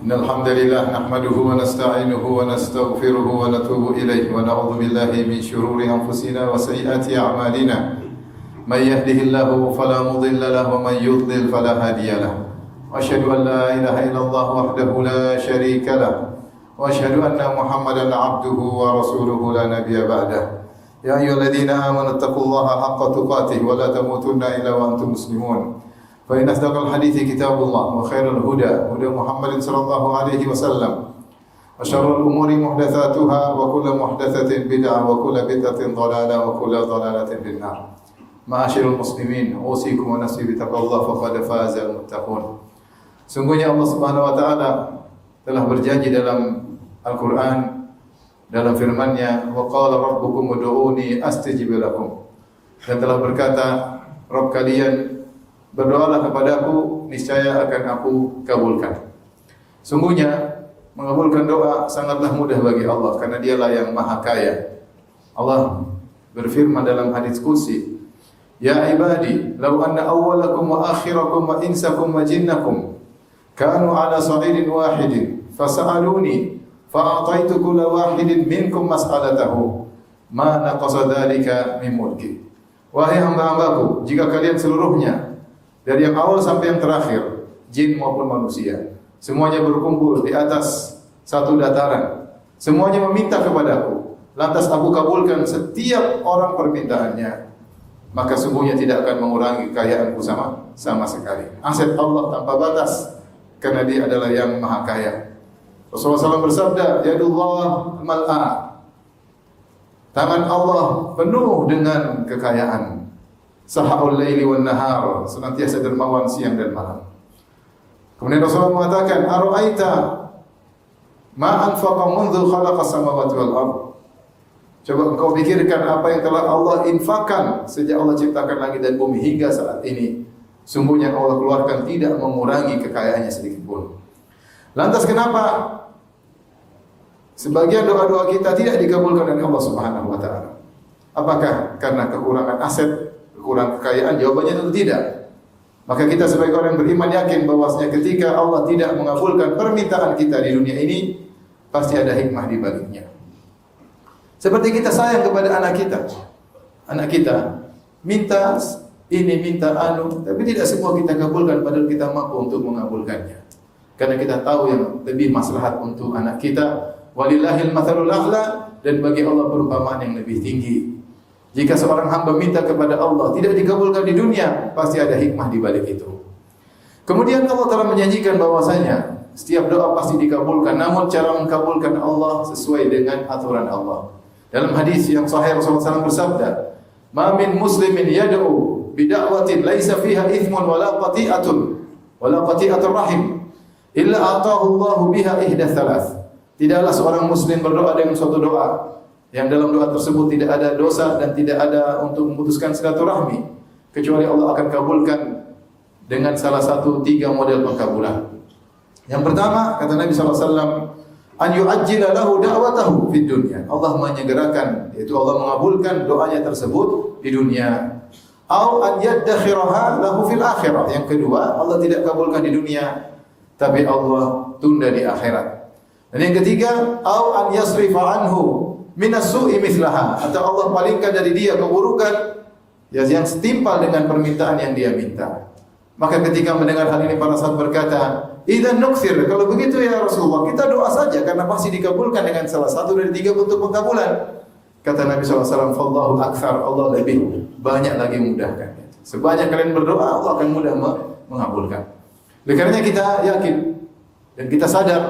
Innal hamdalillah nahmaduhu wa nasta'inuhu wa nastaghfiruhu wa natubu ilayhi wa na'udzu billahi min shururi anfusina wa sayyiati a'malina. May yahdihillahu fala mudilla lahu wa man yudlil fala hadiya lahu. Wa asyhadu an la ilaha illallah wahdahu la syarika lahu wa asyhadu anna Muhammadan 'abduhu wa rasuluhu la nabiyya ba'dahu. Ya ayyuhalladzina amanu taqullaha haqqa tuqatih wa la tamutunna illa wa antum muslimun. Fa inna asdaqal hadithi kitabullah wa khairal huda huda Muhammadin sallallahu alaihi wasallam wa syarrul umuri muhdatsatuha wa kullu muhdatsatin bid'ah wa kullu bid'atin dhalalah wa kullu dhalalatin finnar. Ma'asyiral muslimin, usikum wa nafsi bi taqwallah faqad fazal muttaqun. Sungguhnya Allah Subhanahu wa taala telah berjanji dalam Al-Qur'an dalam firman-Nya, wa qala rabbukum ud'uni astajib lakum. Dan telah berkata, Rabb kalian, berdoalah kepadaku, niscaya akan aku kabulkan. Sungguhnya mengabulkan doa sangatlah mudah bagi Allah, karena Dialah yang Maha Kaya. Allah berfirman dalam hadis qudsi, Ya ibadi, law anna awwalakum wa akhirakum wa insakum wa jinnakum kanu ala sa'idin wahidin fasa'aluni fa'ataitu kulla wahidin minkum mas'alatahu ma naqasa dhalika min mulki. Wahai hamba-hambaku, jika kalian seluruhnya dari yang awal sampai yang terakhir, jin maupun manusia, semuanya berkumpul di atas satu dataran, semuanya meminta kepadaku, lantas aku kabulkan setiap orang permintaannya, maka sungguhnya tidak akan mengurangi kekayaanku sama sekali. Aset Allah tanpa batas, karena Dia adalah yang Maha Kaya. Rasulullah SAW bersabda, Yadullah mal'a, tangan Allah penuh dengan kekayaan. Sahaul laili wan nahar, senantiasa dermawan siang dan malam. Kemudian Rasulullah mengatakan, Ara'aita ma anfaqa mundu khalaqa samawati wal ardh. Coba engkau pikirkan apa yang telah Allah infakkan sejak Allah ciptakan langit dan bumi hingga saat ini. Sungguhnya Allah keluarkan tidak mengurangi kekayaannya sedikit pun. Lantas kenapa sebagian doa-doa kita tidak dikabulkan oleh Allah Subhanahu wa taala? Apakah karena kekurangan aset, kurang kekayaan? Jawabannya tentu tidak. Maka kita sebagai orang beriman yakin bahwasanya ketika Allah tidak mengabulkan permintaan kita di dunia ini, pasti ada hikmah di baliknya. Seperti kita sayang kepada anak kita. Anak kita minta ini, minta anu, tapi tidak semua kita kabulkan padahal kita mampu untuk mengabulkannya. Karena kita tahu yang lebih maslahat untuk anak kita. Walillahil mathalul a'la, dan bagi Allah perumpamaan yang lebih tinggi. Jika seorang hamba minta kepada Allah tidak dikabulkan di dunia, pasti ada hikmah di balik itu. Kemudian Allah telah menjanjikan bahwasanya setiap doa pasti dikabulkan, namun cara mengabulkan Allah sesuai dengan aturan Allah. Dalam hadis yang sahih Rasulullah SAW bersabda, "Ma min muslimin yad'u bi da'watin laisa fiha ithmun wala qati'atur rahim illa ataahu Allah biha ihda thalath." Tidaklah seorang muslim berdoa dengan suatu doa yang dalam doa tersebut tidak ada dosa dan tidak ada untuk memutuskan silaturahmi, kecuali Allah akan kabulkan dengan salah satu 3 model pengkabulan. Yang pertama, kata Nabi SAW, an yu'ajjila lahu da'watahu fid dunya. Allah menyegerakan, yaitu Allah mengabulkan doanya tersebut di dunia. Au an yaddakhiraha lahu fil akhirah. Yang kedua, Allah tidak kabulkan di dunia, tapi Allah tunda di akhirat. Dan yang ketiga, au an yasrifa anhu minas su'i mithlaha, atau Allah palingkan dari dia keburukan yang setimpal dengan permintaan yang dia minta. Maka ketika mendengar hal ini, para sahabat berkata, idzan nukthir, kalau begitu ya Rasulullah, kita doa saja karena pasti dikabulkan dengan salah satu dari 3 bentuk pengkabulan. Kata Nabi SAW, fallahu aktsar, Allah lebih banyak lagi memudahkan. Sebanyak kalian berdoa, Allah akan mudah mengabulkan. Oleh karenanya kita yakin dan kita sadar,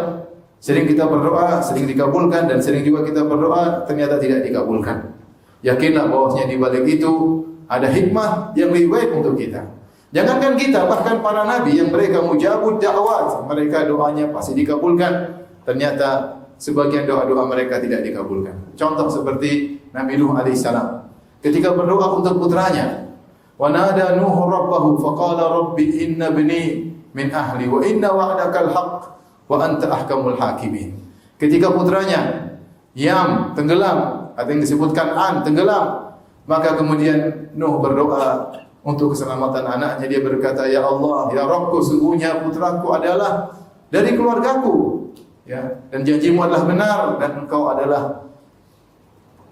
sering kita berdoa, sering dikabulkan, dan sering juga kita berdoa ternyata tidak dikabulkan. Yakinlah bahwasanya di balik itu ada hikmah yang lebih baik untuk kita. Jangankan kita, bahkan para nabi yang mereka mujabud da'wat, mereka doanya pasti dikabulkan. Ternyata sebagian doa-doa mereka tidak dikabulkan. Contoh seperti Nabi Nuh alaihissalam. Ketika berdoa untuk putranya, wa nada Nuh rabbahu faqala rabbi inna ibni min ahli wa inna wa'dakal haqq wa anta ahkamul hakimin. Ketika putranya Yam tenggelam, atau yang disebutkan An tenggelam, maka kemudian Nuh berdoa untuk keselamatan anaknya. Dia berkata, ya Allah, ya Rabbku, sungguhnya putraku adalah dari keluargaku, ya, dan janjimu adalah benar dan engkau adalah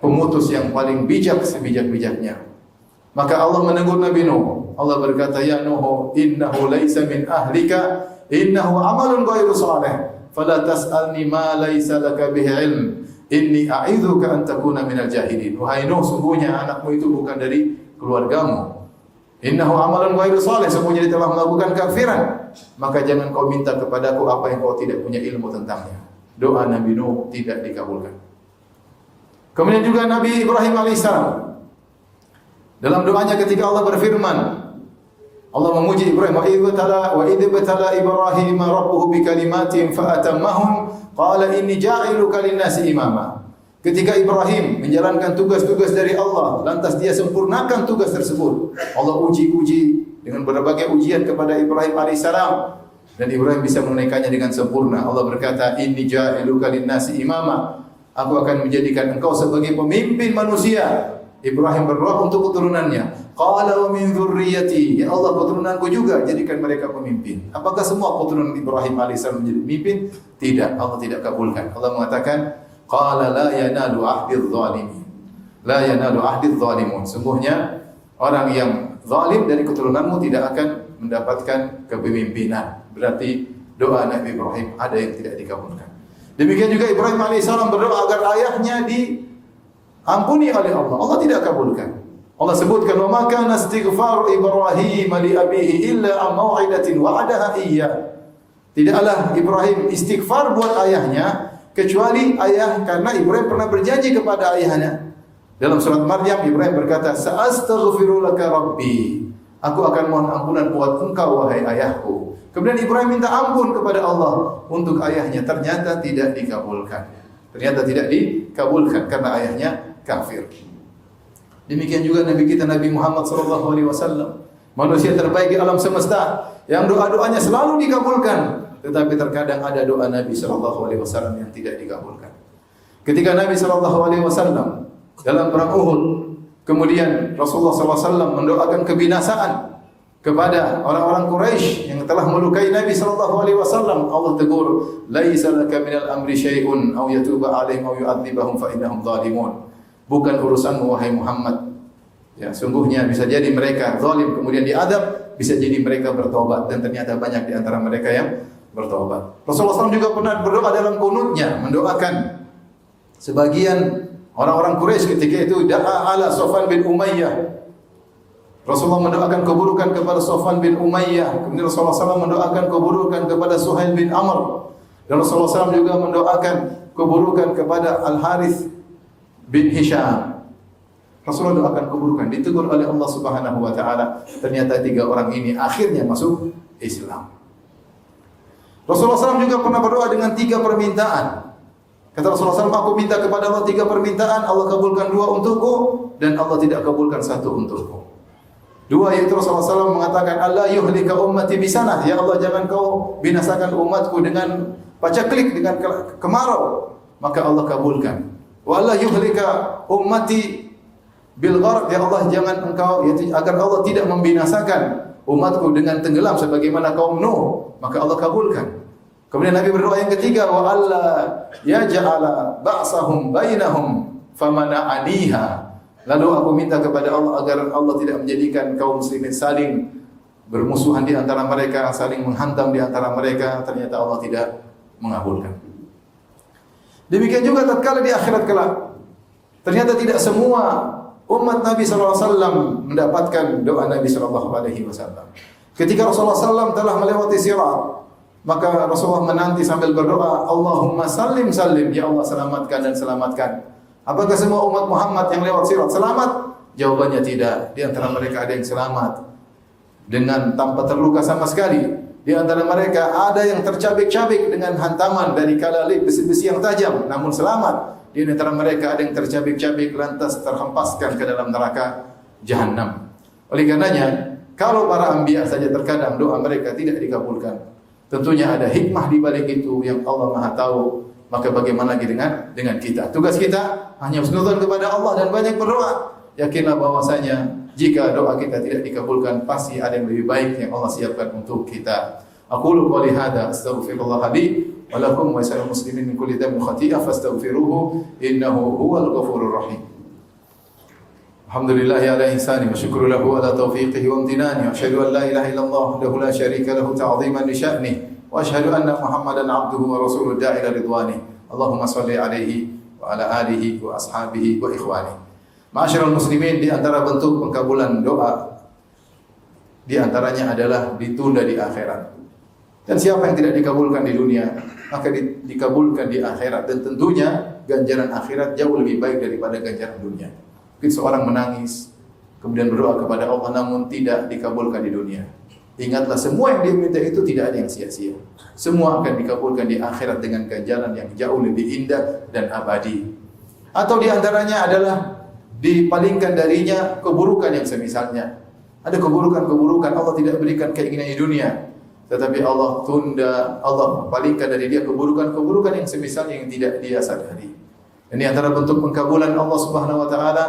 pemutus yang paling bijak sebijak-bijaknya. Maka Allah menegur Nabi Nuh. Allah berkata, ya Nuh, innahu laisa min ahlika, innahu amalun ghairu salih, fala tas'alni ma laisa laka bihi ilm, inni a'idzuka an takuna minal jahilin. Wahai Nuh, sungguhnya anakmu itu bukan dari keluargamu. Innahu amalun ghairu salih, sungguhnya dia telah melakukan kafiran. Maka jangan kau minta kepadaku apa yang kau tidak punya ilmu tentangnya. Doa Nabi Nuh tidak dikabulkan. Kemudian juga Nabi Ibrahim alaihissalam dalam doanya ketika Allah berfirman, Allah memuji Ibrahim, wa idh batala Ibrahim rabbuhu bikalimatin fa atammahum qala inni ja'iluka lin-nasi imama. Ketika Ibrahim menjalankan tugas-tugas dari Allah, lantas dia sempurnakan tugas tersebut. Allah uji dengan berbagai ujian kepada Ibrahim alaihissalam dan Ibrahim bisa menunaikannya dengan sempurna. Allah berkata, inni ja'iluka lin-nasi imama. Aku akan menjadikan engkau sebagai pemimpin manusia. Ibrahim berdoa untuk keturunannya. Qala wa min dzurriyyati, ya Allah, keturunanku juga jadikan mereka pemimpin. Apakah semua keturunan Ibrahim alaihissalam menjadi pemimpin? Tidak, Allah tidak kabulkan. Allah mengatakan, qala la yanalu ahdidz zalimin. La yanalu ahdidz zalimun. Sungguhnya orang yang zalim dari keturunanmu tidak akan mendapatkan kepemimpinan. Berarti doa Nabi Ibrahim ada yang tidak dikabulkan. Demikian juga Ibrahim alaihissalam berdoa agar ayahnya diampuni oleh Allah. Allah tidak kabulkan. Allah sebutkan, wa ma kana istighfaru Ibrahim li abihi illa an mau'idatin wa'adaha iyyah. Tidaklah Ibrahim istighfar buat ayahnya kecuali karena Ibrahim pernah berjanji kepada ayahnya. Dalam surat Maryam, Ibrahim berkata, sa'astaghfiru laka rabbi. Aku akan mohon ampunan buat engkau wahai ayahku. Kemudian Ibrahim minta ampun kepada Allah untuk ayahnya, ternyata tidak dikabulkan. Ternyata tidak dikabulkan karena ayahnya kafir. Demikian juga Nabi kita Nabi Muhammad SAW, manusia terbaik di alam semesta, yang doa-doanya selalu dikabulkan. Tetapi terkadang ada doa Nabi SAW yang tidak dikabulkan. Ketika Nabi SAW dalam perang Uhud, kemudian Rasulullah SAW mendoakan kebinasaan kepada orang-orang Quraisy yang telah melukai Nabi SAW. Allah tegur, laisa laka minal amri syai'un aw yatuba 'alaihim aw yu'adzibahum fa innahum zalimun. Bukan urusanmu wahai Muhammad. Ya, sungguhnya bisa jadi mereka zalim kemudian diadab, bisa jadi mereka bertobat, dan ternyata banyak di antara mereka yang bertobat. Rasulullah SAW juga pernah berdoa dalam kunutnya, mendoakan sebagian orang-orang Quraisy ketika itu, da'a ala Safwan bin Umayyah. Rasulullah mendoakan keburukan kepada Safwan bin Umayyah. Kemudian Rasulullah SAW mendoakan keburukan kepada Suhail bin Amr. Dan Rasulullah SAW juga mendoakan keburukan kepada Al-Harith bin Hisham. Rasulullah doakan keburukan, ditegur oleh Allah Subhanahu wa taala. Ternyata tiga orang ini akhirnya masuk Islam. Rasulullah SAW juga pernah berdoa dengan tiga permintaan. Kata Rasulullah SAW, aku minta kepada Allah tiga permintaan, Allah kabulkan dua untukku, dan Allah tidak kabulkan satu untukku. Dua, yaitu Rasulullah SAW mengatakan, Allah yuhlika ummati bisanah, ya Allah jangan kau binasakan umatku dengan pacaklik, dengan kemarau. Maka Allah kabulkan. Wa Allah yuhlika ummati bil gharq, ya Allah jangan engkau, agar Allah tidak membinasakan umatku dengan tenggelam sebagaimana kaum Nuh, maka Allah kabulkan. Kemudian Nabi berdoa yang ketiga, wa alla yaj'ala ba'sahum bainahum famana'aniha. Lalu aku minta kepada Allah agar Allah tidak menjadikan kaum muslimin saling bermusuhan di antara mereka, saling menghantam di antara mereka. Ternyata Allah tidak mengabulkan. Demikian juga tatkala di akhirat kelak, ternyata tidak semua umat Nabi SAW mendapatkan doa Nabi SAW. Ketika Rasulullah SAW telah melewati sirat, maka Rasulullah menanti sambil berdoa, Allahumma sallim sallim, ya Allah selamatkan dan selamatkan. Apakah semua umat Muhammad yang lewat sirat selamat? Jawabannya tidak. Di antara mereka ada yang selamat dengan tanpa terluka sama sekali. Di antara mereka ada yang tercabik-cabik dengan hantaman dari kalalib besi-besi yang tajam, namun selamat. Di antara mereka ada yang tercabik-cabik lantas terhempaskan ke dalam neraka Jahannam. Oleh karenanya, kalau para anbiya saja terkadang doa mereka tidak dikabulkan, tentunya ada hikmah di balik itu yang Allah Maha tahu. Maka bagaimana lagi dengan kita? Tugas kita hanya husnuzon kepada Allah dan banyak berdoa. Yakinlah bahwasanya jika doa kita tidak dikabulkan, pasti ada yang lebih baik yang Allah siapkan untuk kita. Aqulu qouli hadza astaghfirullah li wa lakum wa lisa'il muslimin min kulli dhanbin khati'ah fastaghfiruhu innahu huwal ghafurur rahim. Alhamdulillahi ala ihsani wa syukru lahu ala taufiqihi wa amtinani wa asyhadu an la ilaha illallah wahdahu la syarika lahu ta'ziman li sya'nihi wa asyhadu anna Muhammadan 'abduhu wa rasuluhu da'i ila ridwani. Allahumma shalli alaihi wa ala alihi wa ashabihi wa ikhwani. Ma'asyiral muslimin, di antara bentuk pengkabulan doa di antaranya adalah ditunda di akhirat. Dan siapa yang tidak dikabulkan di dunia, maka dikabulkan di akhirat, dan tentunya ganjaran akhirat jauh lebih baik daripada ganjaran dunia. Mungkin seorang menangis kemudian berdoa kepada Allah namun tidak dikabulkan di dunia. Ingatlah, semua yang dia minta itu tidak ada yang sia-sia. Semua akan dikabulkan di akhirat dengan ganjaran yang jauh lebih indah dan abadi. Atau di antaranya adalah dipalingkan darinya keburukan yang semisalnya. Ada keburukan-keburukan Allah tidak berikan keinginan di dunia, tetapi Allah tunda, Allah palingkan dari dia keburukan-keburukan yang semisalnya yang tidak dia sadari. Ini antara bentuk pengkabulan Allah Subhanahu wa taala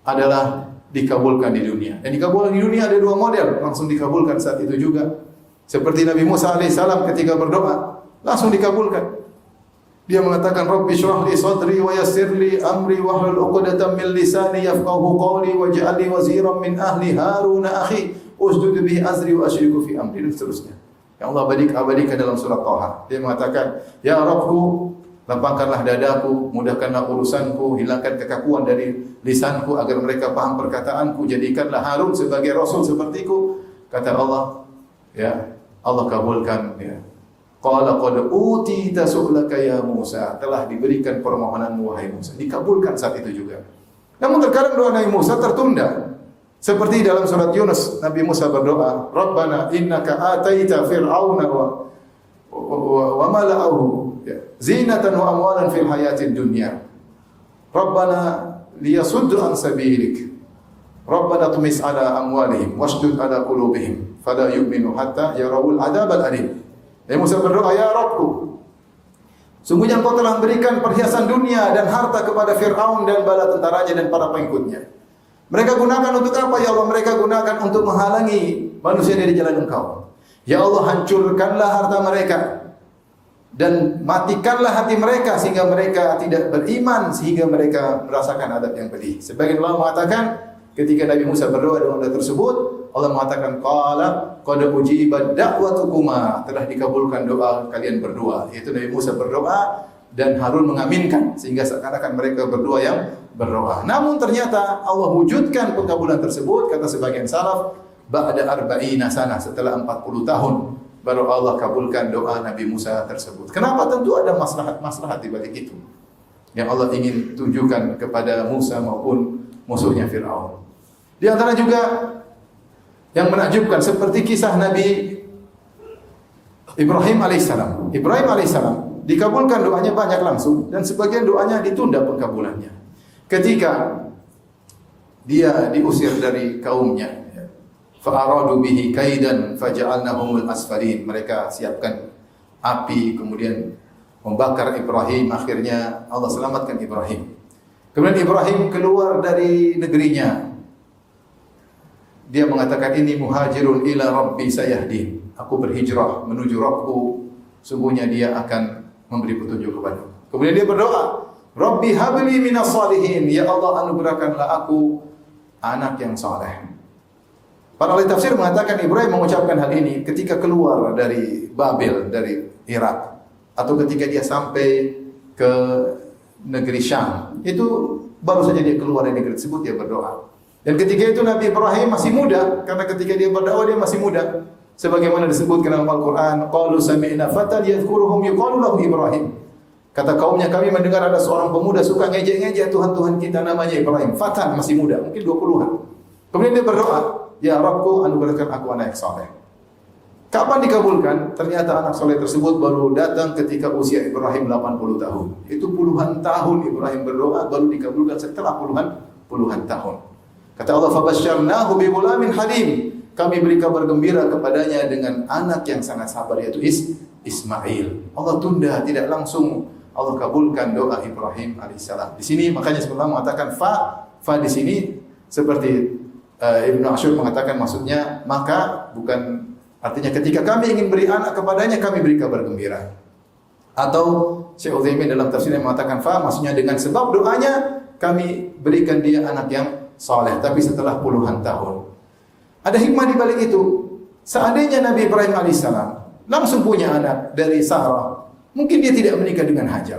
adalah dikabulkan di dunia. Dan dikabulkan di dunia ada dua model, langsung dikabulkan saat itu juga. Seperti Nabi Musa alaihissalam ketika berdoa, langsung dikabulkan. Dia mengatakan, Rabbi syrah li sadri wa yassir li amri wahlul 'uqdatam min lisani yafqahu qawli waj'al li waziran min ahli Harun akhi ushdud bihi azri wa asyriku fi amri, dan seterusnya. Yang Allah abadikan dalam surat Thaha. Dia mengatakan, Ya Rabbku, lapangkanlah dadaku, mudahkanlah urusanku, hilangkan kekakuan dari lisanku agar mereka paham perkataanku, jadikanlah Harun sebagai rasul sepertiku. Kata Allah, ya, Allah kabulkan, ya. Qala qad utita su'laka ya Musa, telah diberikan permohonanmu wahai Musa, dikabulkan saat itu juga. Namun terkadang doa Nabi Musa tertunda. Seperti dalam surat Yunus, Nabi Musa berdoa, Rabbana innaka ataita fir'auna wa mala'ahu zinatan wa amwalan fil hayatid dunya. Rabbana liyasuddu an sabilik. Rabbana tumis ala amwalihim washdud ala qulubihim fala yu'minu hatta yarawul adabal alim. Nabi Musa berdoa, Ya Rabbku, sungguhnya Engkau telah memberikan perhiasan dunia dan harta kepada Fir'aun dan bala tentaranya dan para pengikutnya. Mereka gunakan untuk apa, ya Allah? Mereka gunakan untuk menghalangi manusia dari jalan Engkau. Ya Allah, hancurkanlah harta mereka dan matikanlah hati mereka sehingga mereka tidak beriman, sehingga mereka merasakan adab yang pedih. Sebagian ulama mengatakan ketika Nabi Musa berdoa dengan doa tersebut, Allah mengatakan qala qad ujibat da'watukuma, telah dikabulkan doa kalian berdua. Yaitu Nabi Musa berdoa dan Harun mengaminkan, sehingga seakan-akan mereka berdua yang berdoa. Namun ternyata Allah wujudkan pengkabulan tersebut, kata sebagian salaf, ba'da arba'ina sanah, setelah 40 tahun baru Allah kabulkan doa Nabi Musa tersebut. Kenapa? Tentu ada maslahat-maslahat di balik itu yang Allah ingin tunjukkan kepada Musa maupun musuhnya Fir'aun. Di antara juga yang menakjubkan seperti kisah Nabi Ibrahim alaihissalam. Ibrahim alaihissalam dikabulkan doanya banyak langsung dan sebagian doanya ditunda pengkabulannya. Ketika dia diusir dari kaumnya, fa'aradu bihi kaidan faja'alnahumul asfalin. Mereka siapkan api kemudian membakar Ibrahim, akhirnya Allah selamatkan Ibrahim. Kemudian Ibrahim keluar dari negerinya. Dia mengatakan, ini muhajirun ila rabbi sayahdin. Aku berhijrah menuju Rabbku, sungguhnya dia akan memberi petunjuk kepadaku. Kemudian dia berdoa, Rabbi habli minas salihin. Ya Allah, anugerahkanlah aku anak yang saleh. Para ahli tafsir mengatakan Ibrahim mengucapkan hal ini ketika keluar dari Babel, dari Irak, atau ketika dia sampai ke negeri Syam. Itu baru saja dia keluar dari negeri tersebut, dia berdoa. Dan ketika itu Nabi Ibrahim masih muda, karena ketika dia berdakwah dia masih muda. Sebagaimana disebutkan dalam Al-Quran, qalu sami'na fatan yadhkuruhum yuqalu lahu Ibrahim. Kata kaumnya, kami mendengar ada seorang pemuda suka ngejek-ngejek Tuhan-Tuhan kita namanya Ibrahim. Fatan, masih muda, mungkin 20-an. Kemudian dia berdoa, Ya Rabbku, anugerahkan aku anak yang saleh. Kapan dikabulkan? Ternyata anak saleh tersebut baru datang ketika usia Ibrahim 80 tahun. Itu puluhan tahun Ibrahim berdoa, baru dikabulkan setelah puluhan tahun. Kata Allah, fabasyarnahu bi ghulamin halim. Kami beri kabar gembira kepadanya dengan anak yang sangat sabar, yaitu Ismail. Allah tunda, tidak langsung Allah kabulkan doa Ibrahim alaihissalam. Di sini makanya sebenarnya mengatakan fa di sini seperti Ibnu Ashur mengatakan maksudnya maka, bukan Artinya ketika kami ingin beri anak kepadanya, kami beri kabar gembira. Atau Syekh Utsaimin dalam tafsirnya mengatakan maksudnya dengan sebab doanya kami berikan dia anak yang saleh, tapi setelah puluhan tahun. Ada hikmah di balik itu. Seandainya Nabi Ibrahim alaihissalam langsung punya anak dari Sarah, mungkin dia tidak menikah dengan Hajar.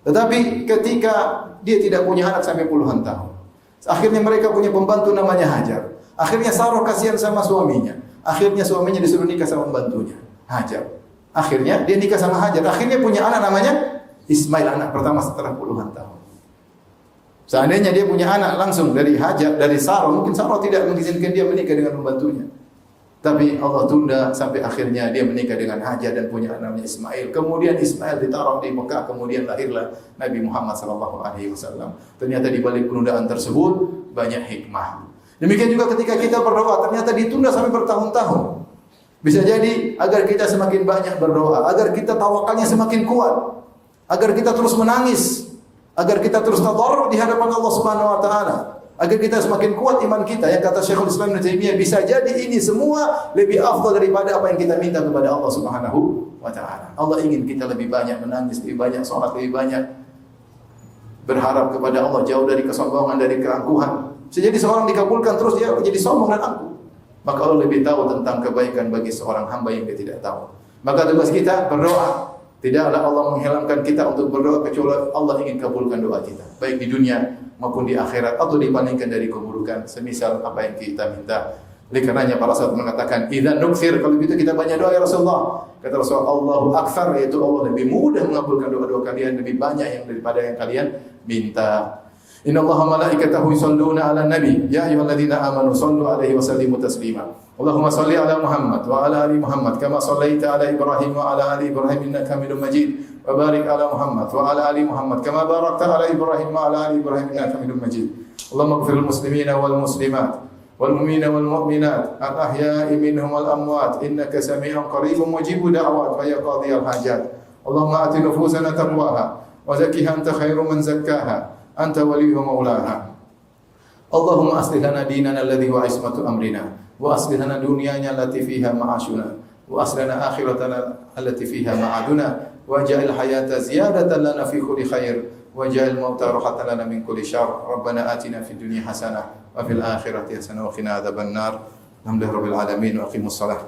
Tetapi ketika dia tidak punya anak sampai puluhan tahun, akhirnya mereka punya pembantu namanya Hajar. Akhirnya Sarah kasihan sama suaminya. Akhirnya suaminya disuruh nikah sama pembantunya, Hajar. Akhirnya dia nikah sama Hajar. Akhirnya punya anak namanya Ismail, anak pertama setelah puluhan tahun. Seandainya dia punya anak langsung dari Hajar, dari Sarah, mungkin Sarah tidak mengizinkan dia menikah dengan pembantunya. Tapi Allah tunda sampai akhirnya dia menikah dengan Hajar dan punya anak namanya Ismail. Kemudian Ismail ditaruh di Mekah, kemudian lahirlah Nabi Muhammad SAW. Ternyata di balik penundaan tersebut banyak hikmah. Demikian juga ketika kita berdoa, ternyata ditunda sampai bertahun-tahun. Bisa jadi agar kita semakin banyak berdoa, agar kita tawakalnya semakin kuat, agar kita terus menangis, agar kita terus tadarruk di hadapan Allah Subhanahu wa taala, agar kita semakin kuat iman kita. Yang kata Syekhul Islam Ibnu Taimiyah, bisa jadi ini semua lebih afdal daripada apa yang kita minta kepada Allah Subhanahu wa taala. Allah ingin kita lebih banyak menangis, lebih banyak salat, lebih banyak berharap kepada Allah, jauh dari kesombongan, dari keangkuhan. Bisa jadi seorang dikabulkan terus dia menjadi sombong dan angkuh. Maka Allah lebih tahu tentang kebaikan bagi seorang hamba yang dia tidak tahu. Maka tugas kita berdoa. Tidaklah Allah menghilangkan kita untuk berdoa kecuali Allah ingin kabulkan doa kita, baik di dunia maupun di akhirat, atau dipalingkan dari keburukan semisal apa yang kita minta. Oleh karenanya para sahabat mengatakan, "Idzan nukthir," kalau begitu kita banyak doa ya Rasulullah. Kata Rasulullah, Allahu aktsar, yaitu Allah lebih mudah mengabulkan doa-doa kalian, lebih banyak yang daripada yang kalian minta. Inna Allaha malaikatahu yusholluna 'alan nabi ya ayyuhalladzina amanu shallu 'alaihi wa sallimu taslima. Allahumma shalli 'ala Muhammad wa 'ala ali Muhammad kama shallaita 'ala Ibrahim wa 'ala ali Ibrahim innaka Hamidum Majid. Wa barik 'ala Muhammad wa 'ala ali Muhammad kama barakta 'ala Ibrahim wa 'ala ali Ibrahim innaka Hamidum Majid. Allahumma ighfir lil muslimina wal muslimat wal mu'minina wal mu'minat al ahya'i minhum wal amwat innaka samii'un qaribun mujibud da'wat wa ya qadhiyal hajat. Allahumma ati nufusana taqwaha wa zakkiha anta khairu man zakkaha anta waliyuha maulaha. Allahumma aslih lana dinana alladhi huwa ismatu amrina wa aslih lana dunyana allati fiha ma'ashuna wa aslih lana akhiratana allati fiha ma'aduna waj'al hayata ziyadatan lana fi kulli khair waj'al mauta rahatan lana min kulli syarr. Rabbana atina fid dunya hasanah wa fil akhirati hasanah wa qina adzabannar. Alhamdulillahirabbil alamin wa aqimus salah.